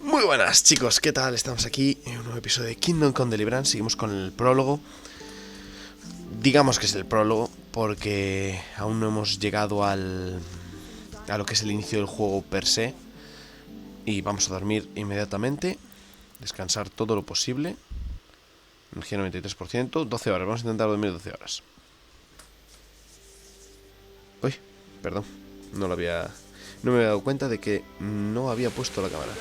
Muy buenas chicos, ¿qué tal? Estamos aquí en un nuevo episodio de Kingdom con Deliverance. Seguimos con el prólogo. Digamos que es el prólogo porque aún no hemos llegado a lo que es el inicio del juego per se. Y vamos a dormir inmediatamente. Descansar todo lo posible. Energía 93%, 12 horas, vamos a intentar dormir 12 horas. Uy, perdón, no me había dado cuenta de que no había puesto la cámara.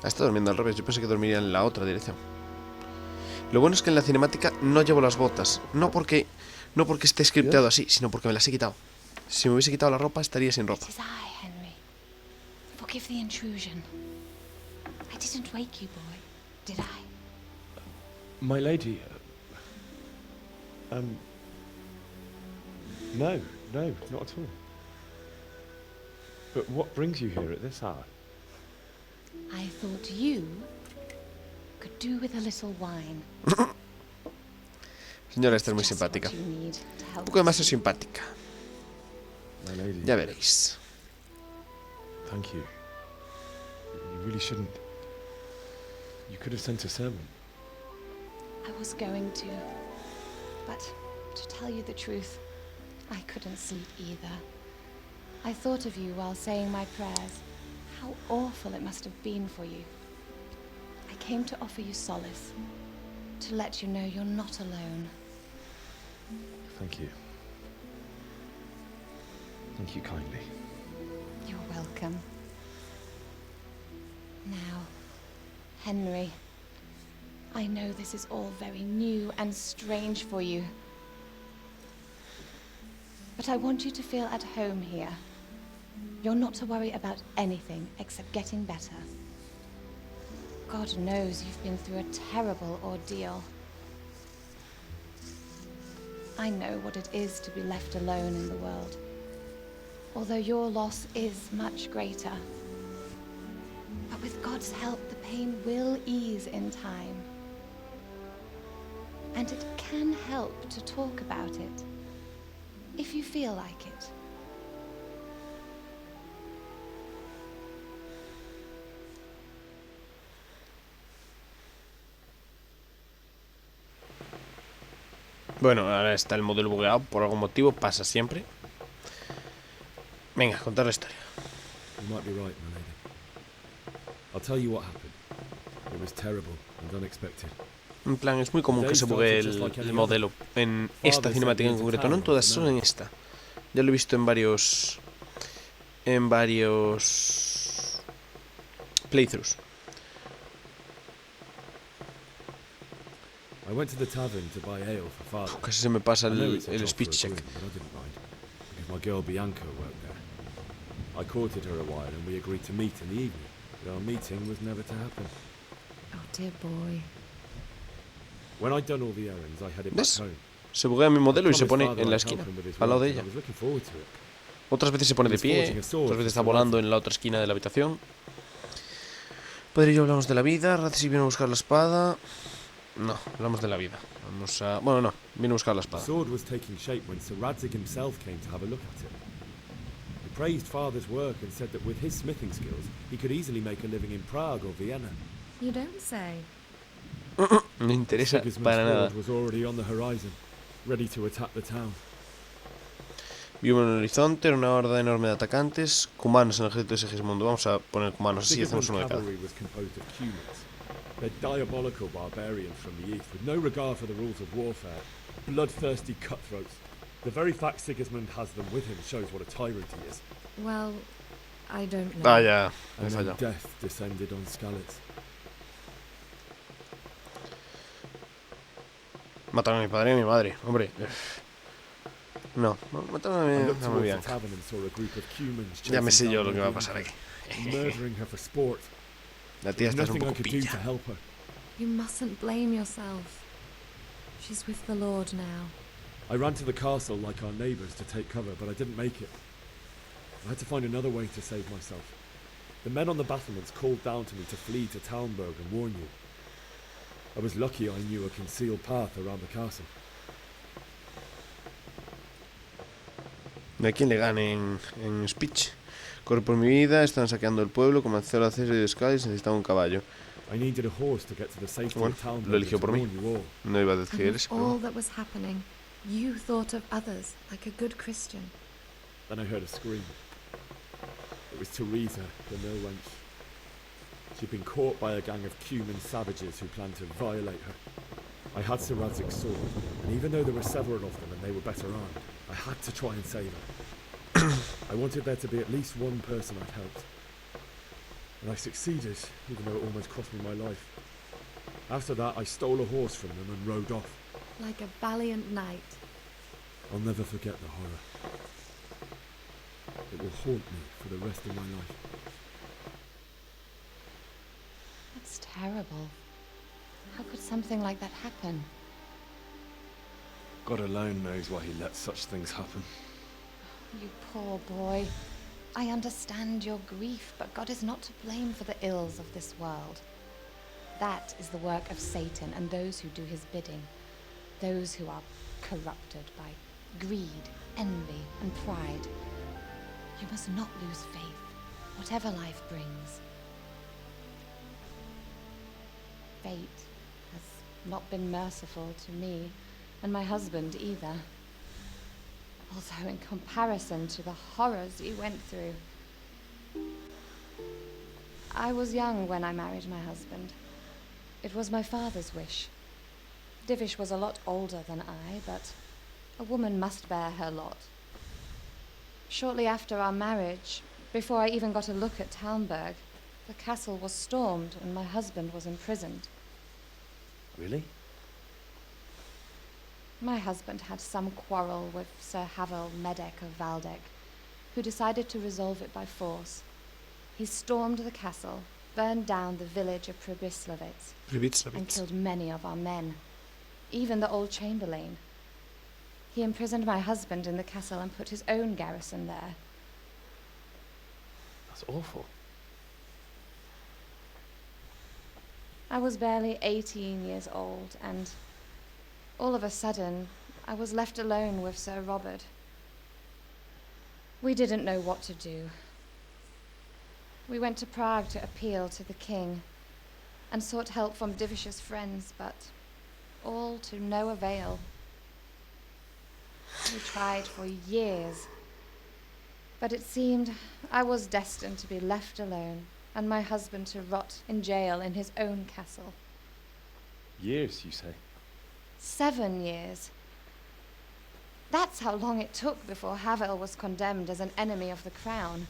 Está durmiendo al revés, yo pensé que dormiría en la otra dirección. Lo bueno es que en la cinemática no llevo las botas. No porque esté scriptado así, sino porque me las he quitado. Si me hubiese quitado la ropa, estaría sin ropa. My lady, no, not at all. But what brings you here at this hour? I thought you could do with a little wine. Señora, esta es muy simpática. Un poco demasiado simpática. My lady. Ya veréis. Thank you. You really shouldn't. You could have sent a servant. I was going to, but to tell you the truth, I couldn't sleep either. I thought of you while saying my prayers. How awful it must have been for you. I came to offer you solace, to let you know you're not alone. Thank you. Thank you kindly. You're welcome. Now, Henry, I know this is all very new and strange for you, but I want you to feel at home here. You're not to worry about anything except getting better. God knows you've been through a terrible ordeal. I know what it is to be left alone in the world, although your loss is much greater. But with God's help, the pain will ease in time. And it can help to talk about it, if you feel like it. Bueno, ahora está el modelo bugueado. Por algún motivo pasa siempre. Venga, contar la historia. You might be right, my lady. I'll tell you what happened. It was terrible and unexpected. En plan, es muy común que se buguee el modelo en esta cinemática en concreto, no en todas, solo en esta. Ya lo he visto en varios playthroughs. I went to the tavern to buy ale for father. Casi se me pasa I know it's a el job speech for a check. groom, but I didn't mind, because my girl Bianca worked there. I courted her a while and we agreed to meet in the evening, but our meeting was never to happen. Oh, dear boy. When I'd done all the errands, I headed back ¿Ves? home. Se buguea mi modelo y se pone Promised en la father I'd esquina, help him with his al lado work, de and ella. I was looking forward to it. Otras veces se pone de pie, otras veces está volando en la otra esquina de la habitación. Padre y yo hablamos de la vida. Ratzi viene a buscar la espada. No, hablamos de la vida. Vamos a... Bueno, no, viene a buscar la The espada. sword was taking shape when Sir Radzig himself came to have a look at it. He praised father's work and said that with his smithing skills, he could easily make a living in Prague or Vienna. You don't say. No me interesa Sigismund's para nada. horde was already on the horizon, ready to attack the town. Vimos en el horizonte una horda enorme de atacantes. Cumanos en el ejército de Sigismundo. Vamos a poner cumanos, así hacemos Sigismund's uno de cada. cavalry was composed of humans. They're diabolical barbarians from the east, with no regard for the rules of warfare. Bloodthirsty cutthroats. The very fact Sigismund has them with him shows what a tyrant he is. Well, I don't know. Ah, ya, me he And then fallado. death descended on Skalitz. Mataron a mi padre y a mi madre, hombre. No, mataron I a looked mi towards the Bianca. tavern and saw a group of humans Ya me sé chasing yo down lo que va a Bianca pasar aquí. and murdering her for sport. La tía There's está un nothing I poco could do to pilla. help her. You mustn't blame yourself. She's with the Lord now. I ran to the castle like our neighbours to take cover, but I didn't make it. I had to find another way to save myself. The men on the battlements called down to me to flee to Talmberg and warn you. I was lucky I knew a concealed path around the castle. No hay quien le gane en speech. Corre por mi vida, están saqueando el pueblo. Comenzó a hacer de Skalitz, necesitaba un caballo. I needed a horse to get to the safety Bueno, of town lo eligió to por mí. warn you all. No iba a And decidir with eso, all pero bueno. that was happening, you thought of others like a good Christian. Then I heard a scream. It was Teresa, the mill wench. She'd been caught by a gang of Cuman savages who planned to violate her. I had Sir Radzig's sword, and even though there were several of them and they were better armed, I had to try and save her. I wanted there to be at least one person I'd helped. And I succeeded, even though it almost cost me my life. After that, I stole a horse from them and rode off. Like a valiant knight. I'll never forget the horror. It will haunt me for the rest of my life. That's terrible. How could something like that happen? God alone knows why he lets such things happen. You poor boy. I understand your grief, but God is not to blame for the ills of this world. That is the work of Satan and those who do his bidding. Those who are corrupted by greed, envy, and pride. You must not lose faith, whatever life brings. Fate has not been merciful to me, and my husband either. Although in comparison to the horrors you went through. I was young when I married my husband. It was my father's wish. Divish was a lot older than I, but a woman must bear her lot. Shortly after our marriage, before I even got a look at Talmberg, the castle was stormed and my husband was imprisoned. Really? My husband had some quarrel with Sir Havel Medek of Valdek, who decided to resolve it by force. He stormed the castle, burned down the village of Pribyslavitz, and killed many of our men, even the old chamberlain. He imprisoned my husband in the castle and put his own garrison there. That's awful. I was barely 18 years old, and all of a sudden, I was left alone with Sir Robert. We didn't know what to do. We went to Prague to appeal to the king, and sought help from Divish's friends, but all to no avail. We tried for years, but it seemed I was destined to be left alone, and my husband to rot in jail in his own castle. Years, you say? 7 years. That's how long it took before Havel was condemned as an enemy of the crown.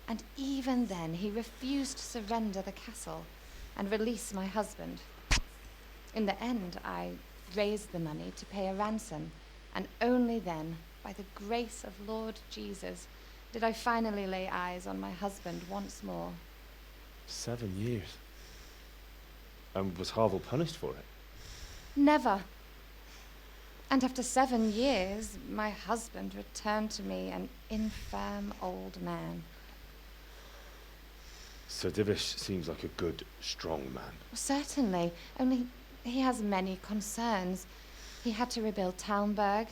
And even then, he refused to surrender the castle and release my husband. In the end, I raised the money to pay a ransom, and only then, by the grace of Lord Jesus, did I finally lay eyes on my husband once more. 7 years. And was Havel punished for it? Never. And after 7 years, my husband returned to me an infirm old man. Sir Divish seems like a good, strong man. Certainly, only he has many concerns. He had to rebuild Talmberg.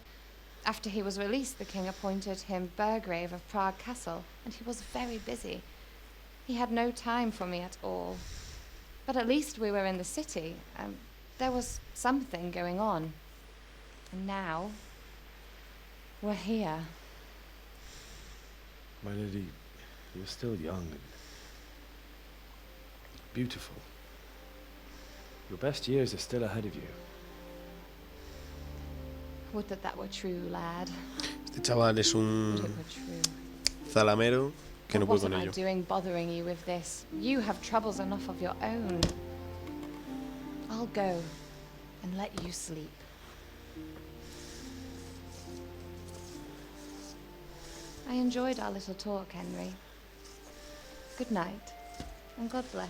After he was released, the king appointed him Burgrave of Prague Castle, and he was very busy. He had no time for me at all. But at least we were in the city. There was something going on. And now, we're here. My lady, you're still young and beautiful. Your best years are still ahead of you. Would that that were true, lad. Este chaval es Would un it were true. zalamero que no What puede con am I ello. doing bothering you with this? You have troubles enough of your own. I'll go and let you sleep. I enjoyed our little talk, Henry. Good night, and God bless.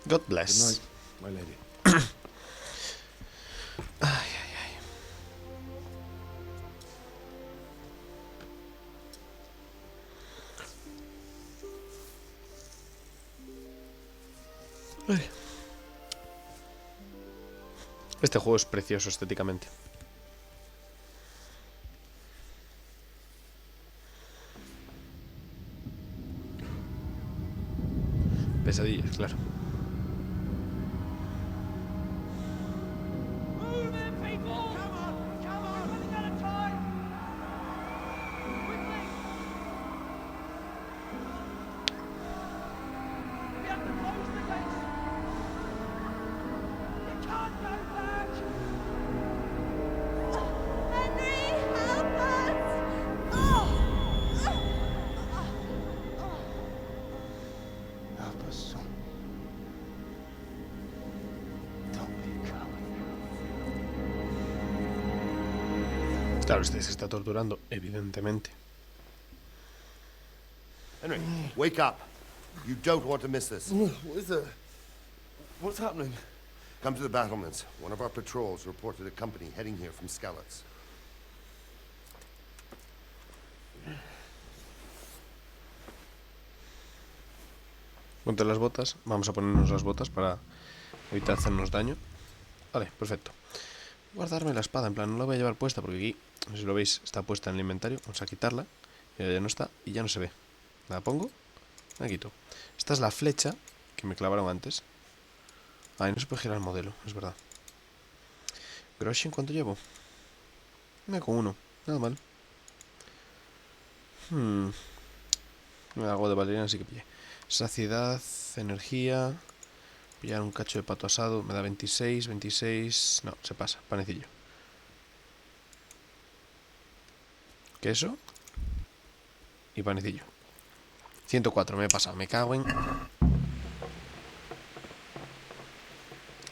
God Good bless. night, my lady. Ay, ay, ay. Ay. Este juego es precioso estéticamente. pesadillas, claro. Claro, este se está torturando, evidentemente. Henry, wake up. You don't want to miss this. What is it? What's happening? Come to the battlements. One of our patrols reported a company heading here from Skalitz. Ponte las botas. Vamos a ponernos las botas para evitar hacernos daño. Vale, perfecto. Guardarme la espada, en plan, no la voy a llevar puesta porque aquí, no sé si lo veis, está puesta en el inventario. Vamos a quitarla. Ya no está y ya no se ve. La pongo, la quito. Esta es la flecha que me clavaron antes. Ay, no se puede girar el modelo, es verdad. Groschen, ¿cuánto llevo? Me con uno, nada mal. Algo de valeriana sí que pillé. Saciedad, energía. Pillar un cacho de pato asado. Me da 26, 26... No, se pasa, panecillo. Queso. Y panecillo. 104, me he pasado, me cago en...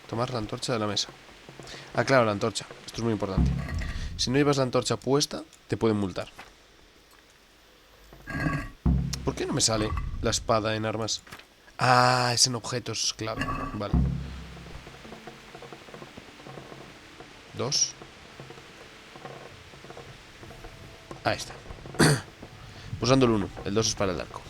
Tomar la antorcha de la mesa. Ah, claro, la antorcha. Esto es muy importante. Si no llevas la antorcha puesta, te pueden multar. ¿Por qué no me sale la espada en armas? Ah, es en objetos clave. Vale. 2. Ahí está. Usando el 1. El 2 es para el arco.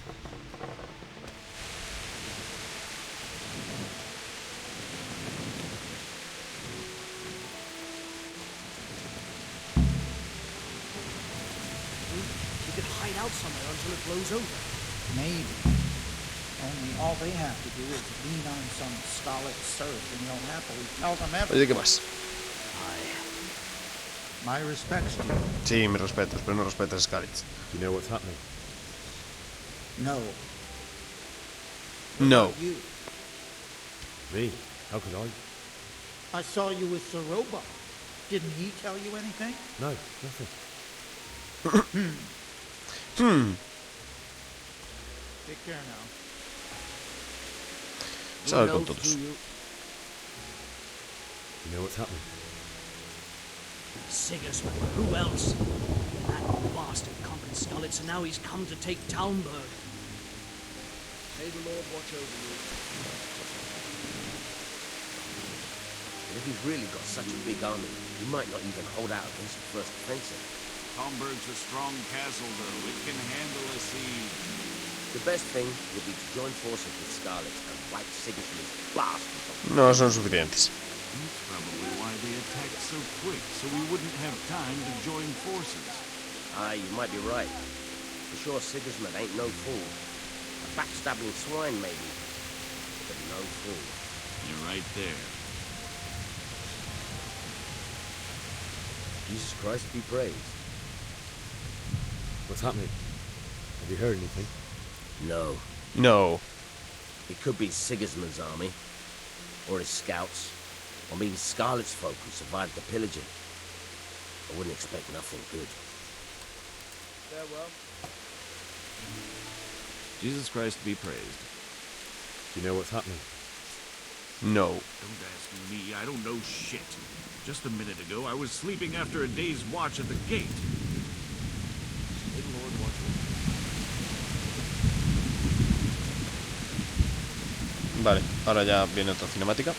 We could hide out somewhere until it blows over. Maybe. Only all they have to do is lean on some Skalitz serf and you'll happily tell them Oye, everything. ¿qué más? My respects to you. Sí, me respetas, pero no respetas a Skalitz. Do you know what's happening? No. No. You. Me? How could I? I saw you with Sir Roebuck. Didn't he tell you anything? No, nothing. Take care now. Sabe con todos. You know what's happening? Sigismund, who else? That bastard conquered Skalitz, and now he's come to take Talmberg. May the Lord watch over you. And if he's really got such a big army, he might not even hold out against the first offensive. Talmberg's a strong castle, though. It can handle a siege. The best thing would be to join forces with Skalitz and wipe Sigismund's bastards. No son suficientes. That's probably why they attacked so quick, so we wouldn't have time to join forces. Ah, you might be right. For sure, Sigismund ain't no fool. A backstabbing swine, maybe, but no fool. You're right there. Jesus Christ be praised. What's happening? Have you heard anything? No. No. It could be Sigismund's army, or his scouts, or maybe Skalitz folk who survived the pillaging. I wouldn't expect nothing good. Farewell. Jesus Christ be praised. Do you know what's happening? No. Don't ask me, I don't know shit. Just a minute ago, I was sleeping after a day's watch at the gate. May the Lord watch over you. Vale, ahora ya viene otra cinemática.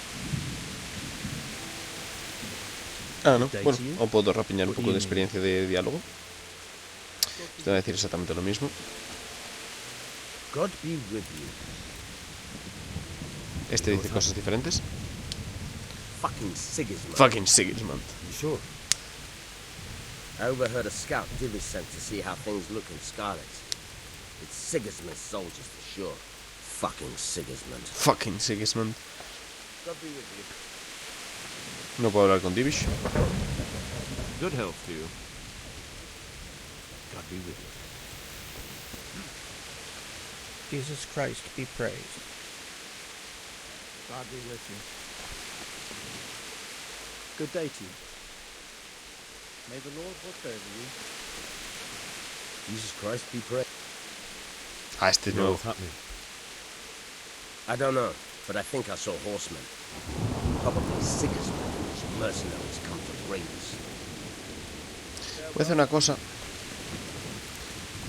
Ah, no, bueno, o puedo rapiñar un poco de experiencia de diálogo. Te voy a decir exactamente lo mismo. God be with you. Este dice cosas diferentes. Fucking Sigismund. Fucking Sigismund. You sure? I overheard a scout Divis sent to see how things look in Skalitz. It's Sigismund's soldiers for sure. Fucking Sigismund. Fucking Sigismund. God be with you. No puedo hablar con Divish. Good health to you. God be with you. Jesus Christ be praised. God be with you. Good day to you. May the Lord watch over you. Jesus Christ be praised. Ah, este es nuevo. What's happening? I don't know, but I think I saw horsemen. Probably Sigismund and his mercenaries come to bring us. Voy a hacer una cosa.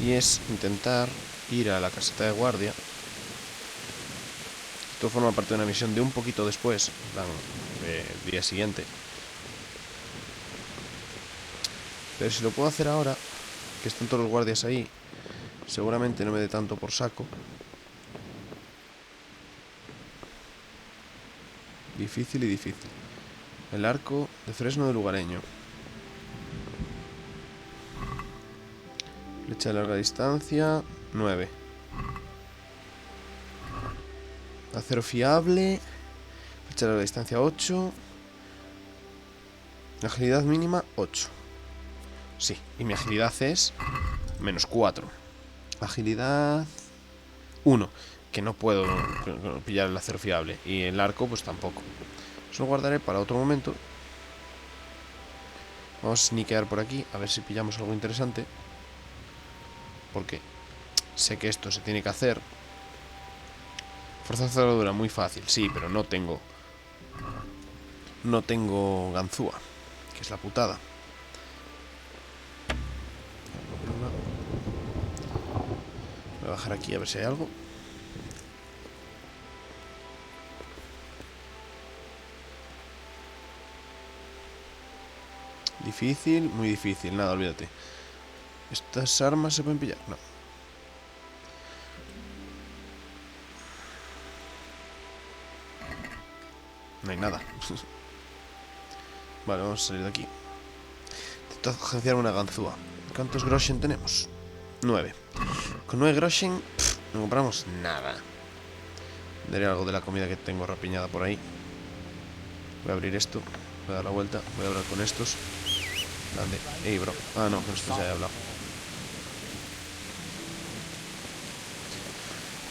Y es intentar ir a la caseta de guardia. Esto forma parte de una misión de un poquito después, el día siguiente. Pero si lo puedo hacer ahora, que están todos los guardias ahí, seguramente no me dé tanto por saco. Difícil y difícil. El arco de fresno de lugareño. Flecha de larga distancia, 9. Acero fiable. Flecha de larga distancia, 8. Agilidad mínima, 8. Sí, y mi agilidad es menos 4. Agilidad 1, que no puedo pillar el acero fiable. Y el arco pues tampoco. Eso lo guardaré para otro momento. Vamos a sneakear por aquí, a ver si pillamos algo interesante. Porque sé que esto se tiene que hacer. Fuerza de cerradura, muy fácil, sí, pero no tengo ganzúa, que es la putada. Voy a bajar aquí a ver si hay algo. Difícil, muy difícil, nada, olvídate. ¿Estas armas se pueden pillar? No. No hay nada. Vale, vamos a salir de aquí. Intento agenciar una ganzúa. ¿Cuántos groschen tenemos? 9. Con 9 groschen no compramos nada. Daré algo de la comida que tengo rapiñada por ahí. Voy a abrir esto. Voy a dar la vuelta. Voy a hablar con estos. ¿Dónde? Ey, bro. Ah, no, con estos ya he hablado.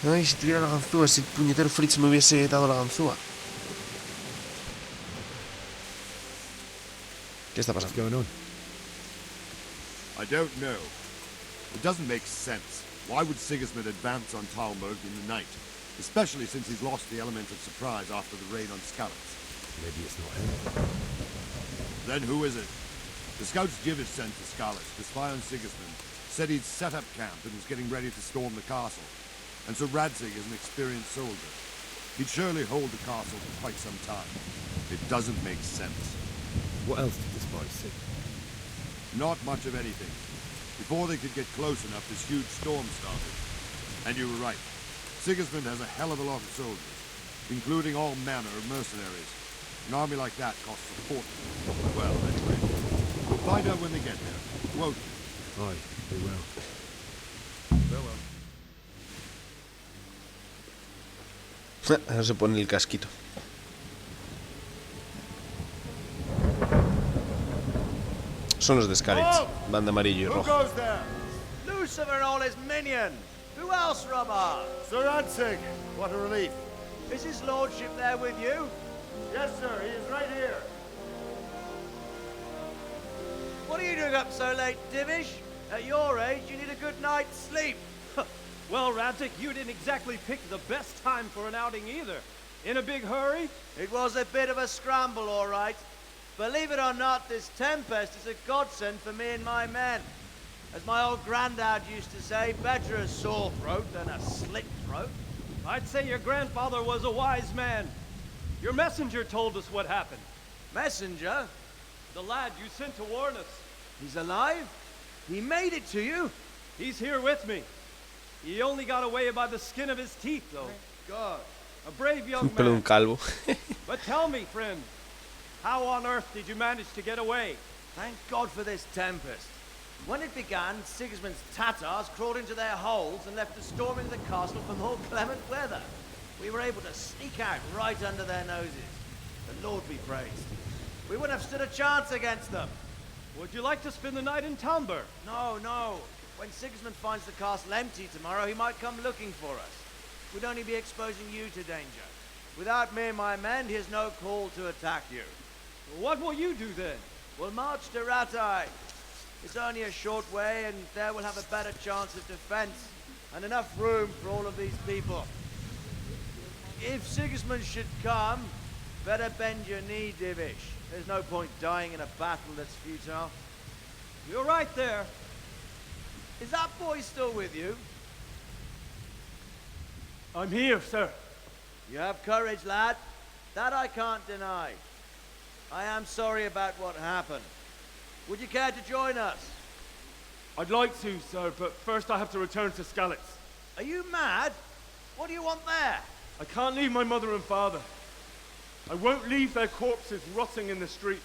Ay, si tuviera la ganzúa, si el puñetero Fritz me hubiese dado la ganzúa. ¿Qué está pasando? What's going on? I don't know. It doesn't make sense. Why would Sigismund advance on Talmberg in the night? Especially since he's lost the element of surprise after the raid on Skalitz. Maybe it's not him. Then who is it? The scouts Jivish sent to Skalitz to spy on Sigismund said he'd set up camp and was getting ready to storm the castle. And so Radzig is an experienced soldier. He'd surely hold the castle for quite some time. It doesn't make sense. What else did the spies see? Not much of anything. Before they could get close enough, this huge storm started. And you were right. Sigismund has a hell of a lot of soldiers, including all manner of mercenaries. An army like that costs a fortune. Well, anyway, we'll find out when they get there, won't we? Aye, we will. Farewell. Ahora se pone el casquito. Son los de Skalitz, banda amarillo y rojo. Lucifer and all his minions. Who else, Robber? Sir Radzig, what a relief. Is his lordship there with you? Yes, sir, he is right here. What are you doing up so late, Divish? At your age, you need a good night's sleep. Well, Radzig, you didn't exactly pick the best time for an outing either. In a big hurry? It was a bit of a scramble, all right. Believe it or not, this tempest is a godsend for me and my men. As my old granddad used to say, better a sore throat than a slit throat. I'd say your grandfather was a wise man. Your messenger told us what happened. Messenger? The lad you sent to warn us. He's alive? He made it to you? He's here with me. He only got away by the skin of his teeth, though. Thank God. A brave young Un pelo man. un calvo. But tell me, friend, how on earth did you manage to get away? Thank God for this tempest. When it began, Sigismund's Tatars crawled into their holes and left us storming the castle for more clement weather. We were able to sneak out right under their noses. The Lord be praised. We wouldn't have stood a chance against them. Would you like to spend the night in Talmberg? No, no. When Sigismund finds the castle empty tomorrow, he might come looking for us. We'd only be exposing you to danger. Without me and my men, he has no call to attack you. What will you do then? We'll march to Ratai. It's only a short way, and there we'll have a better chance of defense, and enough room for all of these people. If Sigismund should come, better bend your knee, Divish. There's no point dying in a battle that's futile. You're right there. Is that boy still with you? I'm here, sir. You have courage, lad. That I can't deny. I am sorry about what happened. Would you care to join us? I'd like to, sir, but first I have to return to Skalitz. Are you mad? What do you want there? I can't leave my mother and father. I won't leave their corpses rotting in the street.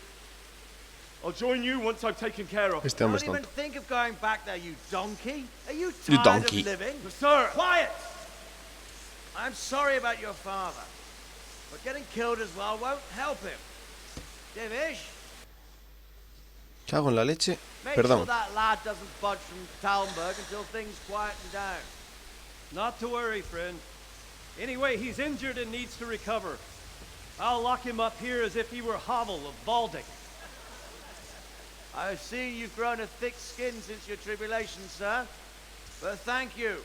I'll join you once I've taken care of them. Don't even think of going back there, you donkey. Are you tired of living? Sir! Quiet! I'm sorry about your father, but getting killed as well won't help him. Divish? Cago en la leche. Make Perdón. sure that lad doesn't budge from Talmberg until things quieten down. Not to worry, friend. Anyway, he's injured and needs to recover. I'll lock him up here as if he were Havel of Baldic. I see you've grown a thick skin since your tribulation, sir. But thank you.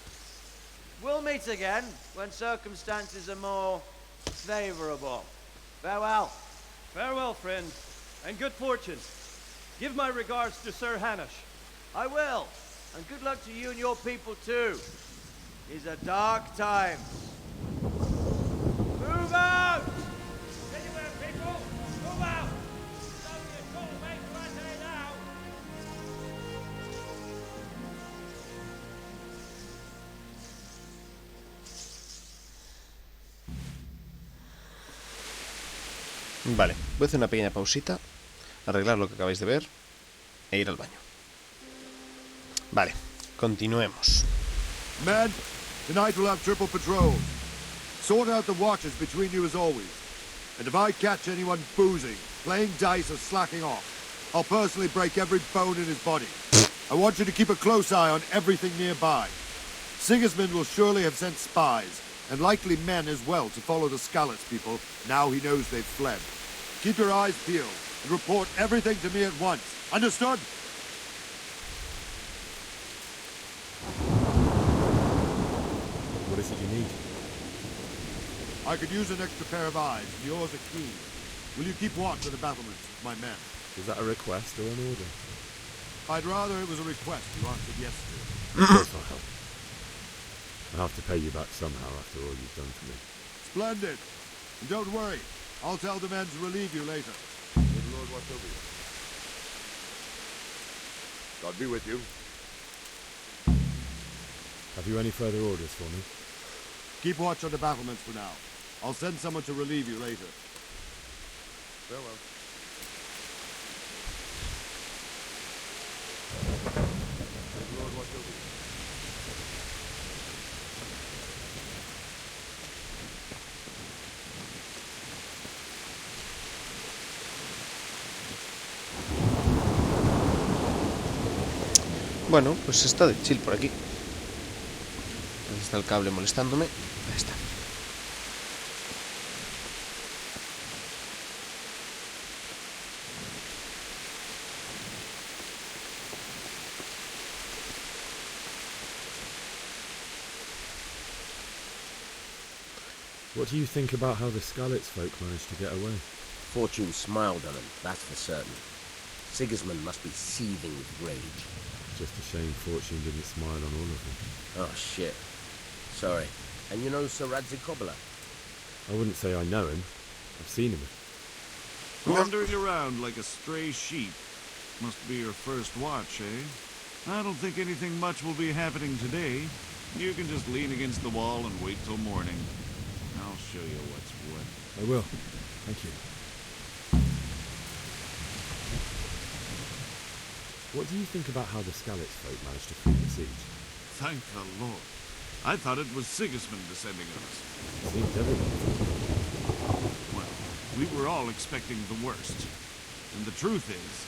We'll meet again when circumstances are more favorable. Farewell. Farewell, friend, and good fortune. Give my regards to Sir Hanush. I will, and good luck to you and your people too. These are dark times. Move out! Anywhere, people! Move out! It's only a call made right there now. Vale, voy a hacer una pequeña pausita, arreglar lo que acabáis de ver e ir al baño. Vale, continuemos. Men, tonight we'll have triple patrols. Sort out the watches between you as always. And if I catch anyone boozing, playing dice or slacking off, I'll personally break every bone in his body. I want you to keep a close eye on everything nearby. Sigismund will surely have sent spies, and likely men as well, to follow the Skalitz people now he knows they've fled. Keep your eyes peeled and report everything to me at once. Understood? What is it you need? I could use an extra pair of eyes, and yours are keen. Will you keep watch of the battlements, my men? Is that a request or an order? I'd rather it was a request you answered yes to. Of course I'll help. I'll have to pay you back somehow after all you've done for me. Splendid. And don't worry, I'll tell the men to relieve you later. May the Lord watch over you. God be with you. Have you any further orders for me? Keep watch on the battlements for now. I'll send someone to relieve you later. Farewell. May the Lord watch over you. Bueno, pues está de chill por aquí. Ahí está el cable molestándome. Ahí está. What do you think about how the Skalitz folk managed to get away? Fortune smiled on him, that's for certain. Sigismund must be seething with rage. Just a shame Fortune didn't smile on all of them. Oh, shit. Sorry. And you know Sir Radzikobler? I wouldn't say I know him. I've seen him. Wandering around like a stray sheep. Must be your first watch, eh? I don't think anything much will be happening today. You can just lean against the wall and wait till morning. I'll show you what's what. I will. Thank you. What do you think about how the Skalitz folk managed to flee the siege? Thank the Lord. I thought it was Sigismund descending on us. Seemed everyone. Well, we were all expecting the worst. And the truth is,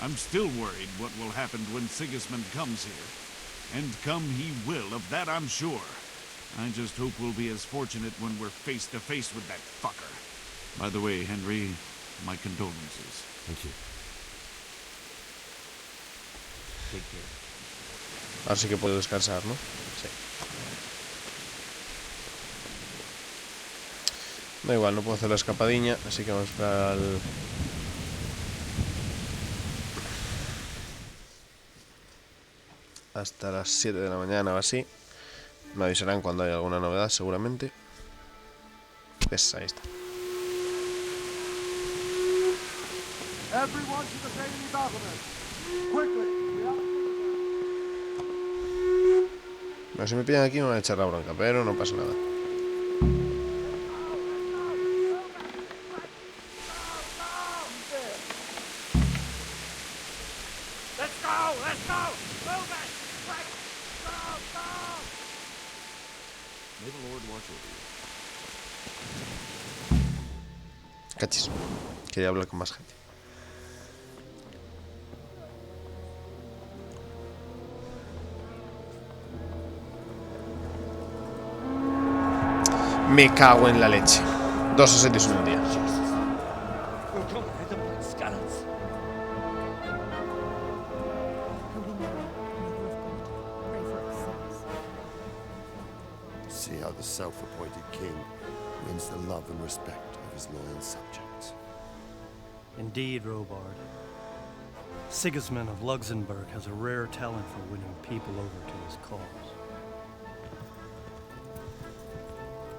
I'm still worried what will happen when Sigismund comes here. And come he will, of that I'm sure. I just hope we'll be as fortunate when we're face to face with that fucker. By the way, Henry, my condolences. Thank you. Take care. Ahora sí que puedo descansar, ¿no? Sí. Da igual, no puedo hacer la escapadiña, así que vamos a esperar al... hasta las 7 de la mañana o así. Me avisarán cuando haya alguna novedad, seguramente. Pues ahí está. Everyone to the daily battlement. Quickly. Bueno, si me pillan aquí me van a echar la bronca, pero no pasa nada. Let's go! Let's go! Move it! Quick! Go! Go! May the Lord watch over you. Cachis. Quería hablar con más gente. Me cago en la leche. 2 asedios en un día. See how the self-appointed king wins the love and respect of his loyal subjects. Indeed, Robard. Sigismund of Luxembourg has a rare talent for winning people over to his cause.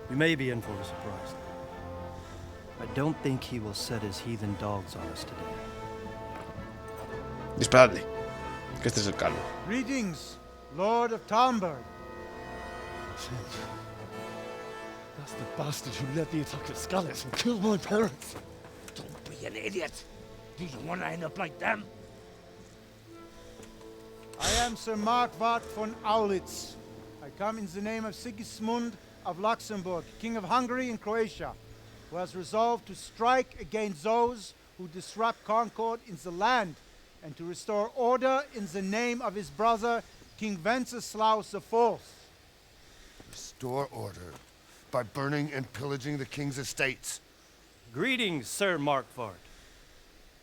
We may be in for a surprise. I don't think he will set his heathen dogs on us today. Disparadle, que este es el calvo. Greetings, Lord of Talmberg. That's the bastard who led the attack at Skalitz and killed my parents. Don't be an idiot. Do you want to end up like them? I am Sir Markwart von Aulitz. I come in the name of Sigismund of Luxembourg, King of Hungary and Croatia, who has resolved to strike against those who disrupt concord in the land and to restore order in the name of his brother, King Wenceslaus IV. Restore order by burning and pillaging the king's estates. Greetings, Sir Markwart.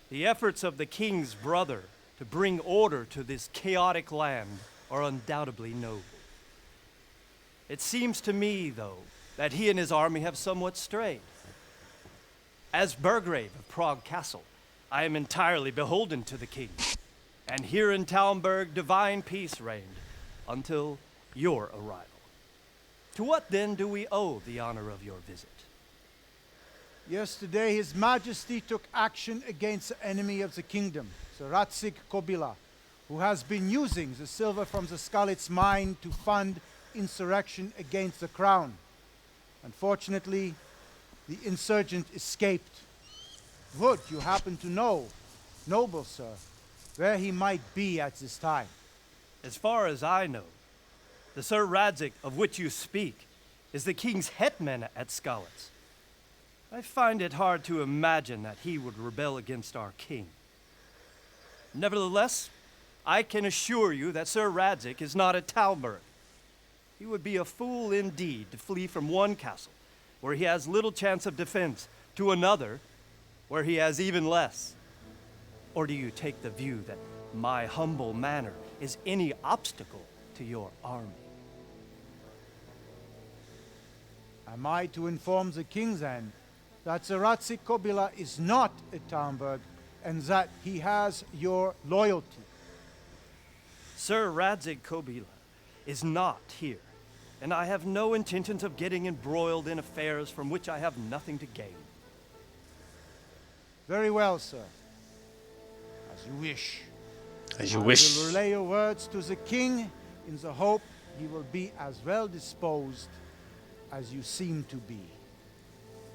The efforts of the king's brother to bring order to this chaotic land are undoubtedly noble. It seems to me, though, that he and his army have somewhat strayed. As Burgrave of Prague Castle, I am entirely beholden to the king, and here in Talmberg divine peace reigned until your arrival. To what then do we owe the honor of your visit? Yesterday, His Majesty took action against the enemy of the kingdom, Sir Radzig Kobyla, who has been using the silver from the Skalitz mine to fund insurrection against the crown. Unfortunately, the insurgent escaped. Would you happen to know, noble sir, where he might be at this time? As far as I know, the Sir Radzig of which you speak is the king's hetman at Skalitz. I find it hard to imagine that he would rebel against our king. Nevertheless, I can assure you that Sir Radzig is not at Talmberg. He would be a fool indeed to flee from one castle, where he has little chance of defense, to another, where he has even less. Or do you take the view that my humble manner is any obstacle to your army? Am I to inform the king then that Sir Radzig Kobyla is not at Talmberg and that he has your loyalty? Sir Radzig Kobyla is not here, and I have no intentions of getting embroiled in affairs from which I have nothing to gain. Very well, sir. As you wish. As you wish. I will relay your words to the king in the hope he will be as well disposed as you seem to be.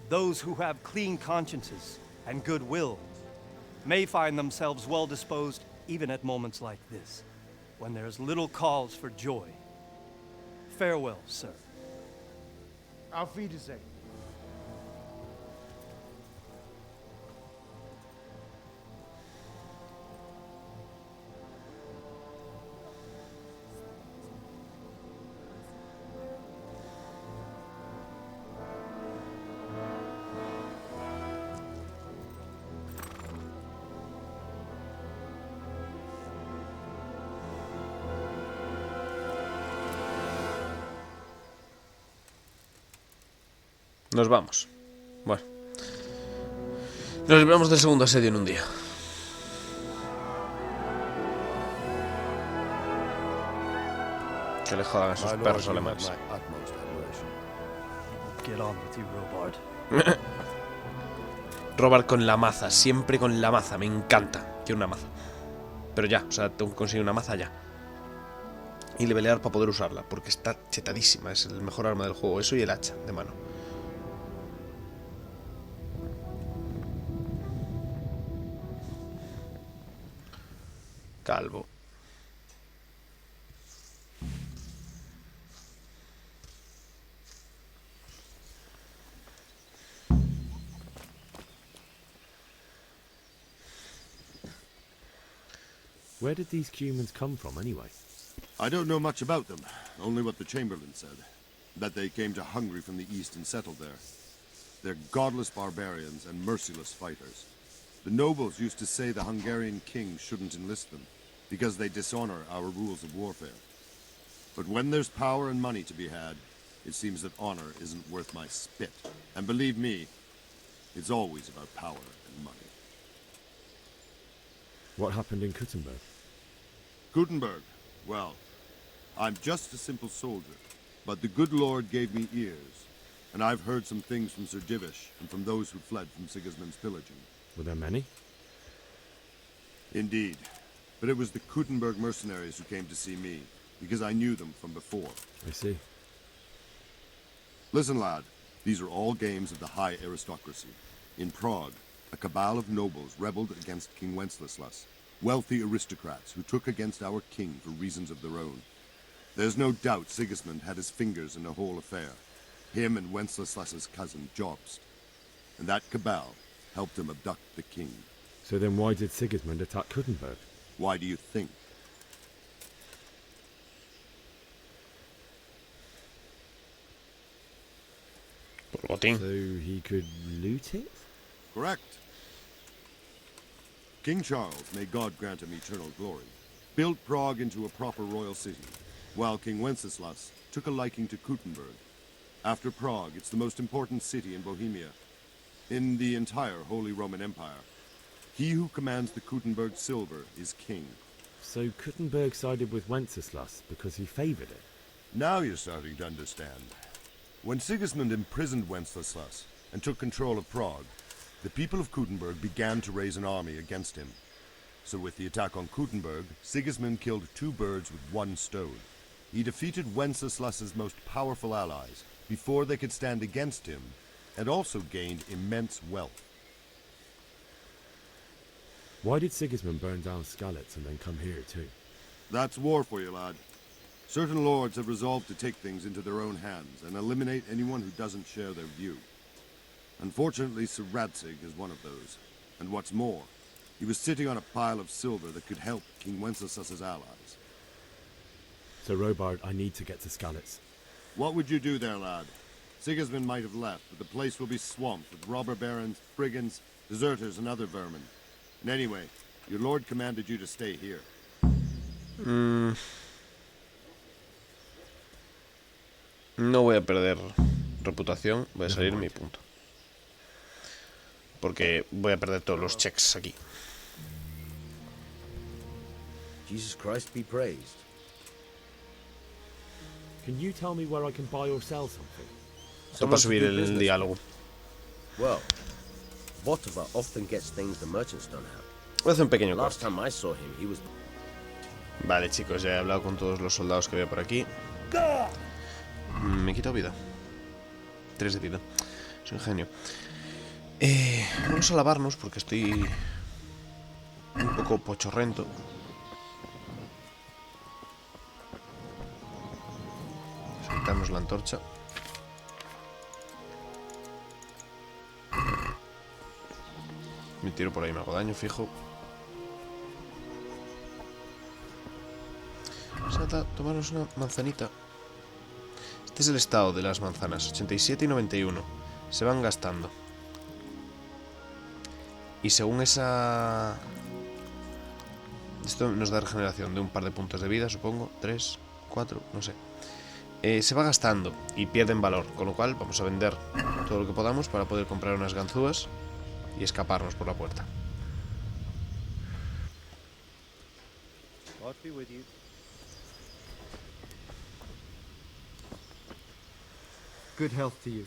Those who have clean consciences and goodwill may find themselves well disposed even at moments like this, when there's little cause for joy. Farewell, sir. Auf Wiedersehen. Nos vamos. Bueno. Nos libramos del segundo asedio en un día. Que le jodan a esos perros alemanes. Get on with you, Robard. Robar con la maza, siempre con la maza, me encanta. Quiero una maza. Pero ya, o sea, tengo que conseguir una maza ya. Y levelear para poder usarla, porque está chetadísima, es el mejor arma del juego, eso y el hacha de mano. Calvo. Where did these humans come from, anyway? I don't know much about them, only what the Chamberlain said. That they came to Hungary from the east and settled there. They're godless barbarians and merciless fighters. The nobles used to say the Hungarian king shouldn't enlist them, because they dishonor our rules of warfare. But when there's power and money to be had, it seems that honor isn't worth my spit. And believe me, it's always about power and money. What happened in Kuttenberg? Gutenberg, well, I'm just a simple soldier, but the good Lord gave me ears, and I've heard some things from Sir Divish and from those who fled from Sigismund's pillaging. Were there many? Indeed, but it was the Kuttenberg mercenaries who came to see me, because I knew them from before. I see. Listen, lad, these are all games of the high aristocracy. In Prague, a cabal of nobles rebelled against King Wenceslas, wealthy aristocrats who took against our king for reasons of their own. There's no doubt Sigismund had his fingers in the whole affair, him and Wenceslas's cousin Jobst. And that cabal helped him abduct the king. So then why did Sigismund attack Kuttenberg? Why do you think? So he could loot it? Correct. King Charles, may God grant him eternal glory, built Prague into a proper royal city, while King Wenceslas took a liking to Kuttenberg. After Prague, it's the most important city in Bohemia, in the entire Holy Roman Empire. He who commands the Kuttenberg silver is king. So Kuttenberg sided with Wenceslas because he favored it? Now you're starting to understand. When Sigismund imprisoned Wenceslas and took control of Prague, the people of Kuttenberg began to raise an army against him. So with the attack on Kuttenberg, Sigismund killed two birds with one stone. He defeated Wenceslas's most powerful allies before they could stand against him, and also gained immense wealth. Why did Sigismund burn down Skalitz and then come here too? That's war for you, lad. Certain lords have resolved to take things into their own hands and eliminate anyone who doesn't share their view. Unfortunately, Sir Radzig is one of those. And what's more, he was sitting on a pile of silver that could help King Wenceslas's allies. So Robard, I need to get to Skalitz. What would you do there, lad? Sigismund might have left, but the place will be swamped with robber barons, brigands, deserters, and other vermin. And anyway, your lord commanded you to stay here. No voy a perder reputación, voy a salir mi punto. Porque voy a perder todos los checks aquí. Jesus Christ be praised. Can you tell me where I can buy or sell something? Esto para subir el diálogo. Well, Botova often gets things the merchants don't have. Voy a hacer un pequeño Last corte. time I saw him, he was... Vale, chicos, ya he hablado con todos los soldados que había por aquí. Me he quitado vida. 3 de vida. Soy un genio. Vamos a lavarnos porque estoy un poco pochorrento. Soltamos la antorcha. Me tiro por ahí, me hago daño, fijo. Vamos a tomarnos una manzanita. Este es el estado de las manzanas, 87 y 91. Se van gastando. Y según esa... Esto nos da regeneración de un par de puntos de vida, supongo. 3, 4, no sé. Se va gastando y pierden valor. Con lo cual vamos a vender todo lo que podamos para poder comprar unas ganzúas y escaparnos por la puerta. God be with you. Good health to you.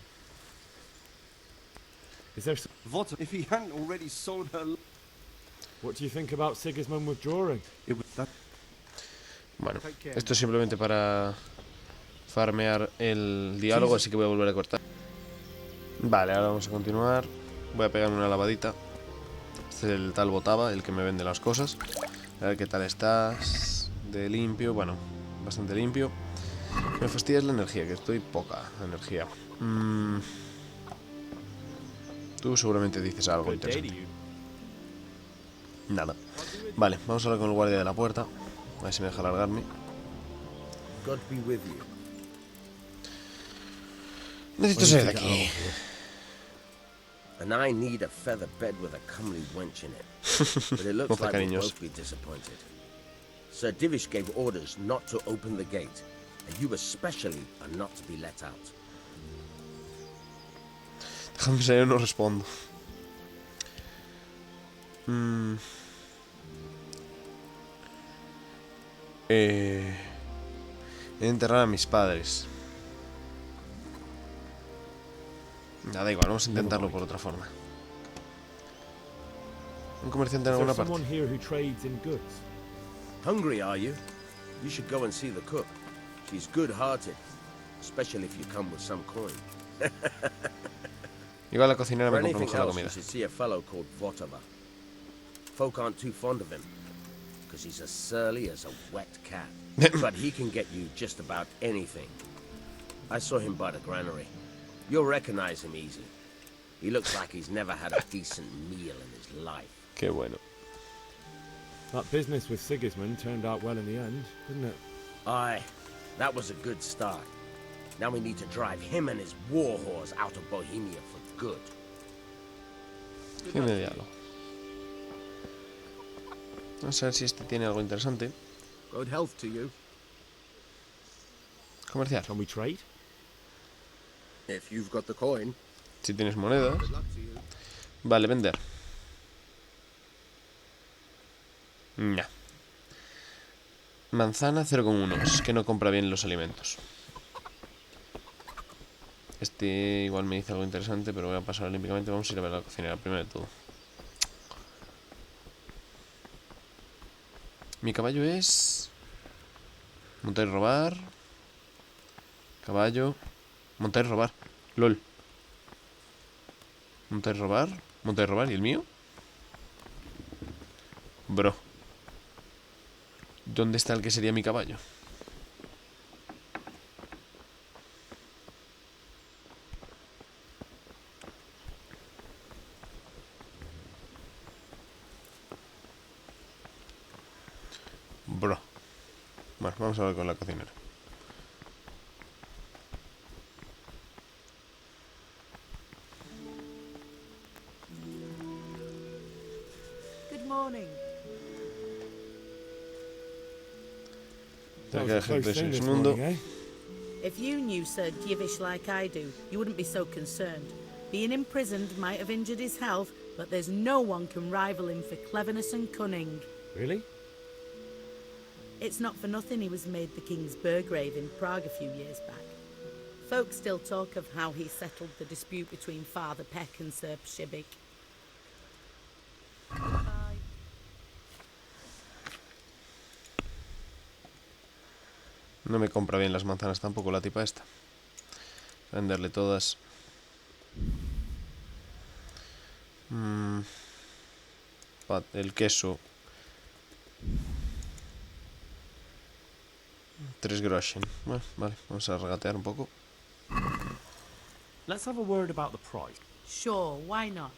Is there... What if he hadn't already sold her? What do you think about Sigismund withdrawing? It was that. Bueno, esto es simplemente para farmear el diálogo, así que voy a volver a cortar. Vale, ahora vamos a continuar. Voy a pegar una lavadita. Este es el tal Botaba, el que me vende las cosas. A ver qué tal estás. De limpio, bueno, bastante limpio. Me fastidia es la energía, que estoy poca energía. Tú seguramente dices algo interesante. Nada. Vale, vamos a hablar con el guardia de la puerta. A ver si me deja largarme. God be with you. Necesito salir de aquí. And I need a feather bed with a comely wench in it. But it looks like we'll both be disappointed. Sir Divish gave orders not to open the gate, and you especially are not to be let out. Déjame salir, no respondo. He de enterrar a mis padres. Nada, igual, vamos a intentarlo por otra forma. ¿Un comerciante en alguna parte? Hungry, are you? You should go and see the cook. She's good-hearted, especially if you come with some coin. Igual la cocinera For me compra anything mejor la else, you comida. should see a fellow called Votava. Folk aren't too fond of him, because he's as surly as a wet cat. But he can get you just about anything. I saw him by the granary. You'll recognize him easy. He looks like he's never had a decent meal in his life. Qué bueno. That business with Sigismund turned out well in the end, didn't it? Aye, that was a good start. Now we need to drive him and his war horse out of Bohemia for good. Fin de diálogo. Vamos a ver si este tiene algo interesante. Good health to you. Comercial. Can we trade? If you've got the coin. Si tienes monedas. Good luck to you. Vale, vender. Nah. Manzana 0,1. Es que no compra bien los alimentos. Este igual me dice algo interesante, pero voy a pasar olímpicamente. Vamos a ir a ver la cocinera primero de todo. Mi caballo es... montar y robar. Caballo. Montar y robar. LOL. Montar y robar. Montar y robar. ¿Y el mío? Bro. ¿Dónde está el que sería mi caballo? Bro. Bueno, vamos a ver con la cocinera. Good morning. If you knew Sir Divish like I do, you wouldn't be so concerned. Being imprisoned might have injured his health, but there's no one can rival him for cleverness and cunning. Really? It's not for nothing he was made the King's Burgrave in Prague a few years back. Folk still talk of how he settled the dispute between Father Peck and Sir Pshibik. No me compra bien las manzanas tampoco la tipa esta. Venderle todas. El queso 3 groschen. Bueno, vale, vamos a regatear un poco. Let's have a word about the price. Sure, why not?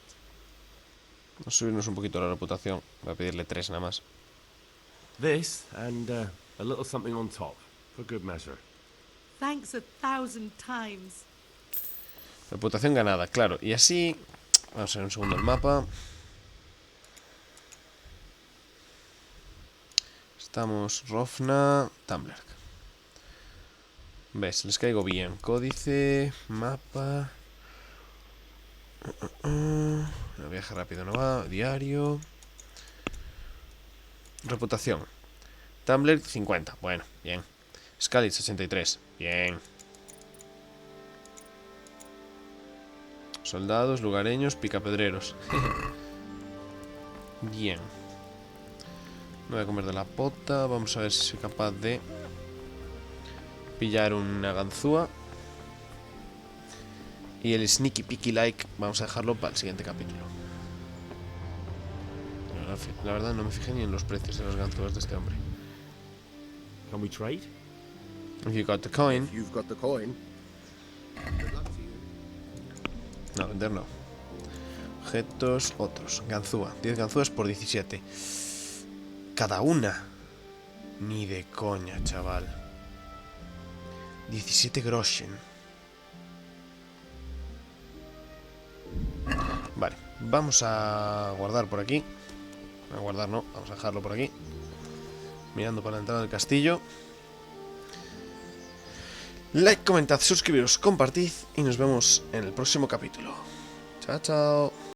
Vamos a subirnos un poquito la reputación. Voy a pedirle 3 nada más. This and a little something on top, for good measure. Thanks 1,000 times. Reputación ganada, claro. Y así... Vamos a ver un segundo el mapa. Estamos Rofna, Tumblr. ¿Ves? Les caigo bien. Códice, mapa... Viaje rápido no va. Diario... Reputación. Tumblr 50. Bueno, bien. Skalitz 83. Bien. Soldados, lugareños, picapedreros. Bien. Me voy a comer de la pota. Vamos a ver si soy capaz de pillar una ganzúa. Y el sneaky peaky like vamos a dejarlo para el siguiente capítulo. La verdad no me fijé ni en los precios de las ganzúas de este hombre. Can we trade? If you got the coin. If you've got the coin. Good luck to you. No, vender no. Objetos, otros. Ganzúa. 10 ganzúas por 17. Cada una. Ni de coña, chaval. 17 groschen. Vale, vamos a guardar por aquí. A guardar no, vamos a dejarlo por aquí. Mirando para la entrada del castillo. Like, comentad, suscribiros, compartid y nos vemos en el próximo capítulo. Chao, chao.